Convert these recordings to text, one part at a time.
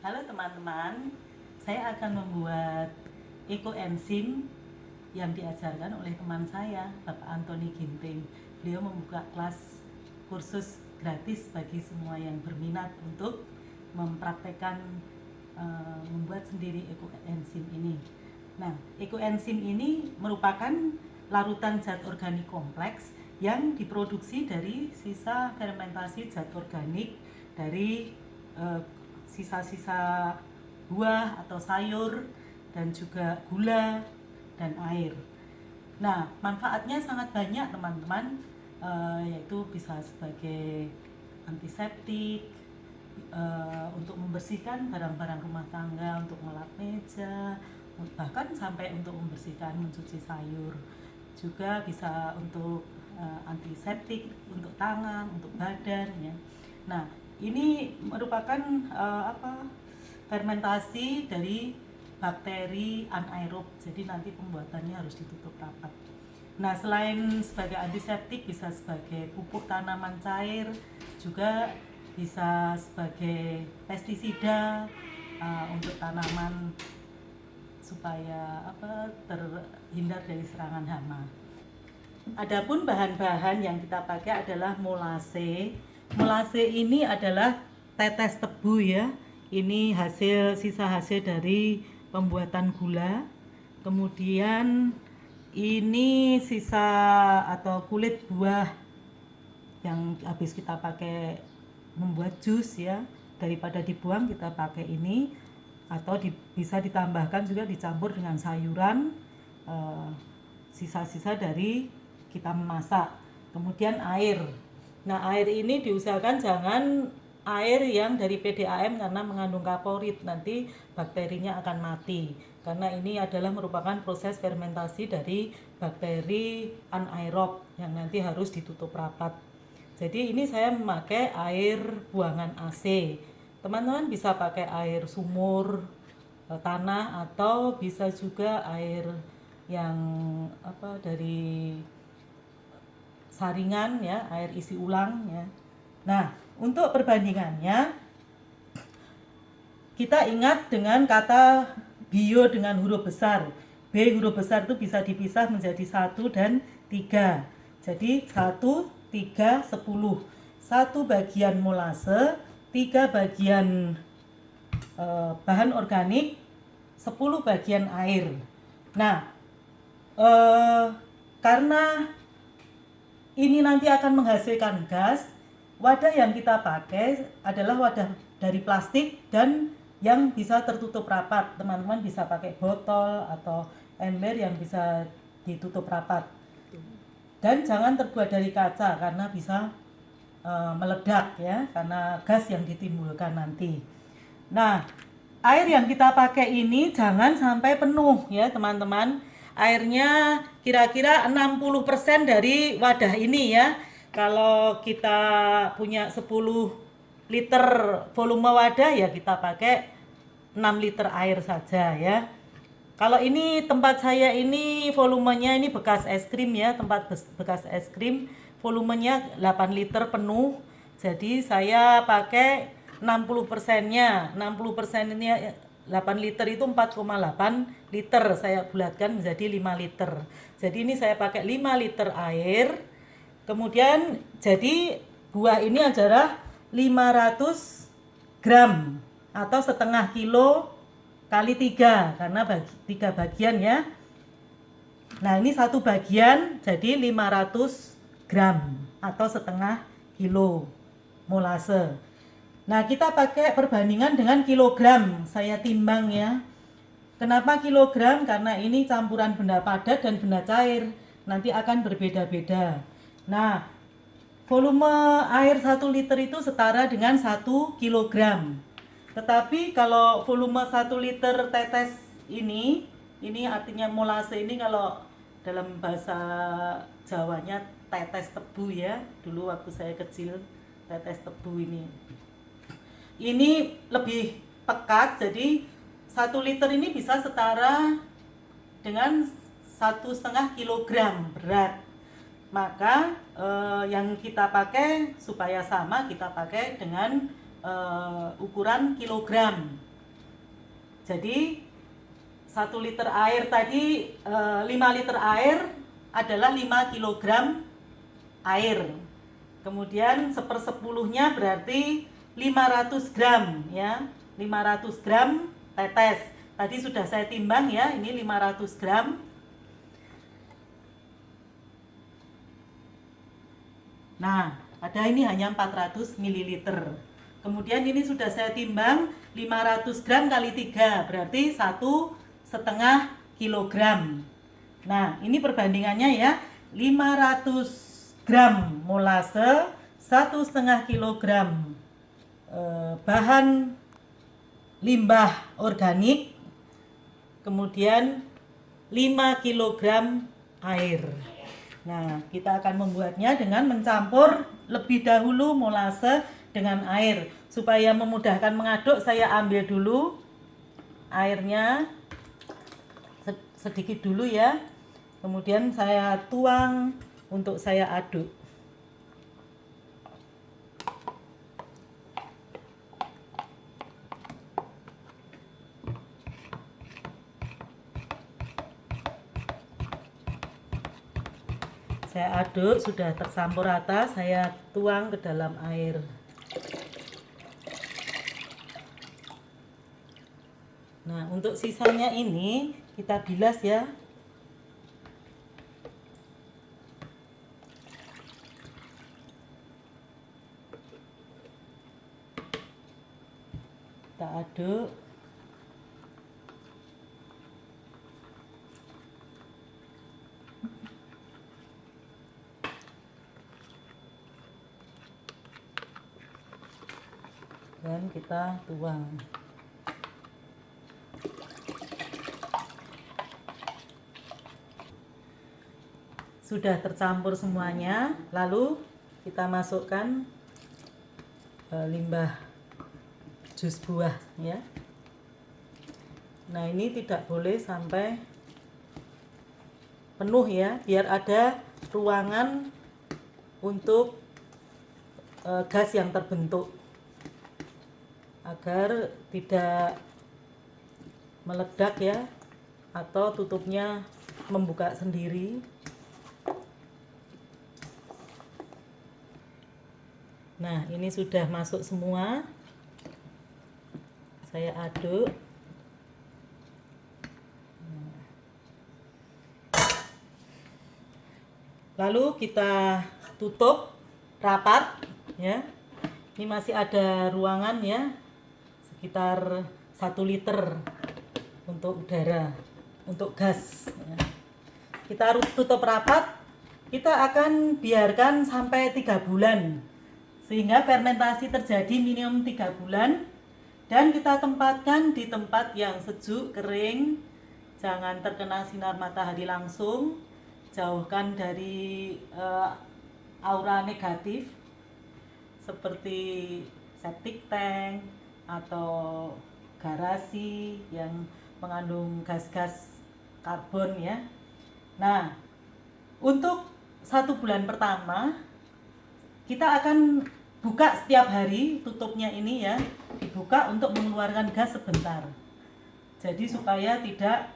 Halo teman-teman, saya akan membuat ekoenzim yang diajarkan oleh teman saya, Bapak Antoni Ginting. Beliau membuka kelas kursus gratis bagi semua yang berminat untuk mempraktekkan membuat sendiri ekoenzim ini. Nah, ekoenzim ini merupakan larutan zat organik kompleks yang diproduksi dari sisa fermentasi zat organik dari eh, sisa-sisa buah atau sayur dan juga gula dan air. Nah, manfaatnya sangat banyak teman-teman, yaitu bisa sebagai antiseptik, untuk membersihkan barang-barang rumah tangga, untuk ngelap meja, bahkan sampai untuk membersihkan mencuci sayur. Juga bisa untuk antiseptik untuk tangan, untuk badan ya. Nah, ini merupakan fermentasi dari bakteri anaerob. Jadi nanti pembuatannya harus ditutup rapat. Nah, selain sebagai antiseptik bisa sebagai pupuk tanaman cair, juga bisa sebagai pestisida untuk tanaman supaya terhindar dari serangan hama. Adapun bahan-bahan yang kita pakai adalah molase. Molase ini adalah tetes tebu ya. Ini sisa hasil dari pembuatan gula. Kemudian ini sisa atau kulit buah yang habis kita pakai membuat jus ya. Daripada dibuang kita pakai ini, atau bisa ditambahkan juga dicampur dengan sayuran, sisa-sisa dari kita memasak. Kemudian air. Nah, air ini diusahakan jangan air yang dari PDAM karena mengandung kaporit, nanti bakterinya akan mati. Karena ini adalah merupakan proses fermentasi dari bakteri anaerob yang nanti harus ditutup rapat. Jadi ini saya memakai air buangan AC. Teman-teman bisa pakai air sumur, tanah, atau bisa juga air yang dari saringan ya, air isi ulang ya. Nah, untuk perbandingannya kita ingat dengan kata bio dengan huruf besar. B huruf besar itu bisa dipisah menjadi 1 dan 3. Jadi 1, 3, 10. 1 bagian molase, 3 bagian bahan organik, 10 bagian air. Nah, karena ini nanti akan menghasilkan gas, wadah yang kita pakai adalah wadah dari plastik dan yang bisa tertutup rapat. Teman-teman bisa pakai botol atau ember yang bisa ditutup rapat. Dan jangan terbuat dari kaca karena bisa meledak ya, karena gas yang ditimbulkan nanti. Nah, air yang kita pakai ini jangan sampai penuh ya teman-teman. Airnya kira-kira 60% dari wadah ini ya. Kalau kita punya 10 liter volume wadah ya kita pakai 6 liter air saja ya. Kalau ini tempat saya ini volumenya ini bekas es krim ya, tempat bekas es krim, volumenya 8 liter penuh. Jadi saya pakai 60%-nya. 60% ini 8 liter itu 4,8 liter, saya bulatkan menjadi 5 liter. Jadi ini saya pakai 5 liter air. Kemudian jadi buah ini adalah 500 gram atau setengah kilo kali 3 karena 3 bagian ya. Nah, ini satu bagian jadi 500 gram atau setengah kilo molase. Nah, kita pakai perbandingan dengan kilogram. Saya timbang ya. Kenapa kilogram? Karena ini campuran benda padat dan benda cair. Nanti akan berbeda-beda. Nah, volume air 1 liter itu setara dengan 1 kilogram. Tetapi kalau volume 1 liter tetes ini artinya molase ini kalau dalam bahasa Jawanya tetes tebu ya. Dulu waktu saya kecil tetes tebu ini. Ini lebih pekat, jadi 1 liter ini bisa setara dengan 1,5 kilogram berat. Maka yang kita pakai supaya sama kita pakai dengan ukuran kilogram. Jadi 1 liter air tadi, 5 liter air adalah 5 kilogram air. Kemudian 1/10-nya berarti 500 gram ya. 500 gram tetes. Tadi sudah saya timbang ya, ini 500 gram. Nah, ada ini hanya 400 ml. Kemudian ini sudah saya timbang 500 gram kali 3, berarti 1,5 kilogram. Nah, ini perbandingannya ya, 500 gram molase, 1,5 kilogram bahan limbah organik, kemudian 5 kilogram air. Nah, kita akan membuatnya dengan mencampur lebih dahulu molase dengan air. Supaya memudahkan mengaduk, saya ambil dulu airnya sedikit dulu ya. Kemudian saya tuang untuk saya aduk. Saya aduk, sudah tercampur rata, saya tuang ke dalam air. Nah, untuk sisanya ini kita bilas ya. Kita aduk. Dan kita tuang. Sudah tercampur semuanya, lalu kita masukkan limbah jus buah ya. Nah, ini tidak boleh sampai penuh ya, biar ada ruangan untuk gas yang terbentuk, agar tidak meledak ya, atau tutupnya membuka sendiri. Nah, ini sudah masuk semua. Saya aduk. Lalu kita tutup rapat ya. Ini masih ada ruangan ya, sekitar 1 liter untuk udara, untuk gas ya. Kita tutup rapat. Kita akan biarkan sampai 3 bulan, sehingga fermentasi terjadi minimum 3 bulan. Dan kita tempatkan di tempat yang sejuk, kering, jangan terkena sinar matahari langsung, jauhkan dari aura negatif seperti septic tank atau garasi yang mengandung gas-gas karbon ya. Nah, untuk 1 bulan pertama kita akan buka setiap hari, tutupnya ini ya, dibuka untuk mengeluarkan gas sebentar. Jadi supaya tidak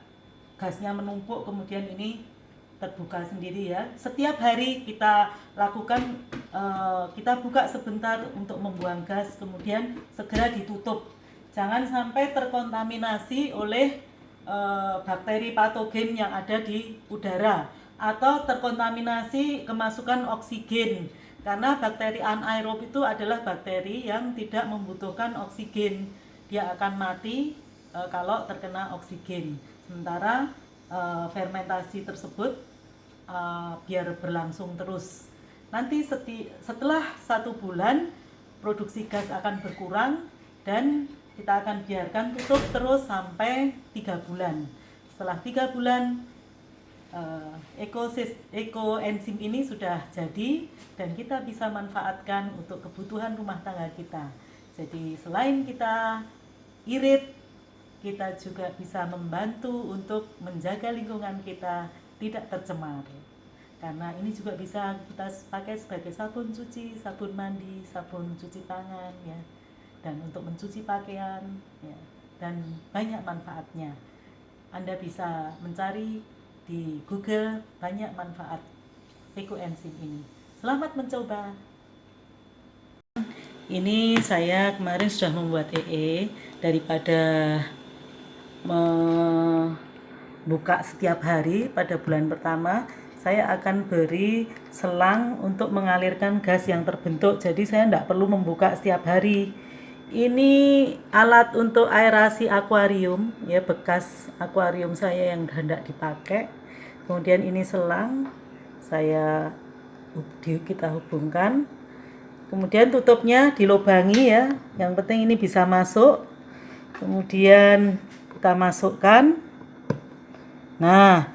gasnya menumpuk kemudian ini terbuka sendiri ya. Setiap hari kita lakukan, kita buka sebentar untuk membuang gas, kemudian segera ditutup. Jangan sampai terkontaminasi oleh bakteri patogen yang ada di udara, atau terkontaminasi kemasukan oksigen, karena bakteri anaerob itu adalah bakteri yang tidak membutuhkan oksigen. Dia akan mati kalau terkena oksigen. Sementara fermentasi tersebut biar berlangsung terus. Nanti setelah 1 bulan produksi gas akan berkurang, dan kita akan biarkan tutup terus sampai 3 bulan. Setelah 3 bulan ekoenzim ini sudah jadi, dan kita bisa manfaatkan untuk kebutuhan rumah tangga kita. Jadi selain kita irit, kita juga bisa membantu untuk menjaga lingkungan kita tidak tercemar. Karena ini juga bisa kita pakai sebagai sabun cuci, sabun mandi, sabun cuci tangan ya, dan untuk mencuci pakaian ya. dan banyak manfaatnya. Anda bisa mencari di Google, banyak manfaat ekoenzim ini. Selamat mencoba. Ini saya kemarin sudah membuat daripada membuka setiap hari pada bulan pertama. Saya akan beri selang untuk mengalirkan gas yang terbentuk, jadi saya tidak perlu membuka setiap hari. Ini alat untuk aerasi akuarium, ya, bekas akuarium saya yang hendak dipakai. Kemudian ini selang, kita hubungkan. Kemudian tutupnya dilubangi ya, yang penting ini bisa masuk. Kemudian kita masukkan. Nah,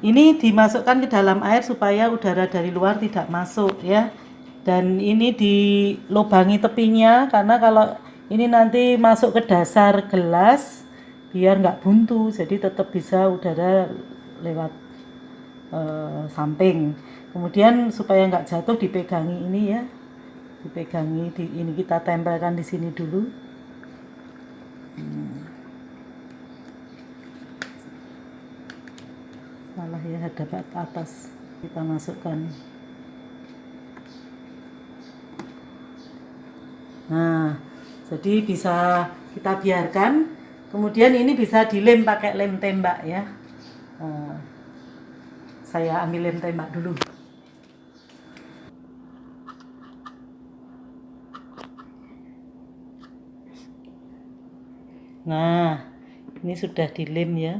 ini dimasukkan ke dalam air supaya udara dari luar tidak masuk ya. Dan ini dilubangi tepinya, karena kalau ini nanti masuk ke dasar gelas biar nggak buntu, jadi tetap bisa udara lewat samping. Kemudian supaya nggak jatuh dipegangi ini ya, dipegangi ini kita tempelkan di sini dulu. Salah ya, hadap atas kita masukkan. Nah, jadi bisa kita biarkan. Kemudian ini bisa dilem pakai lem tembak ya. Saya ambil lem tembak dulu. Nah, ini sudah dilem ya.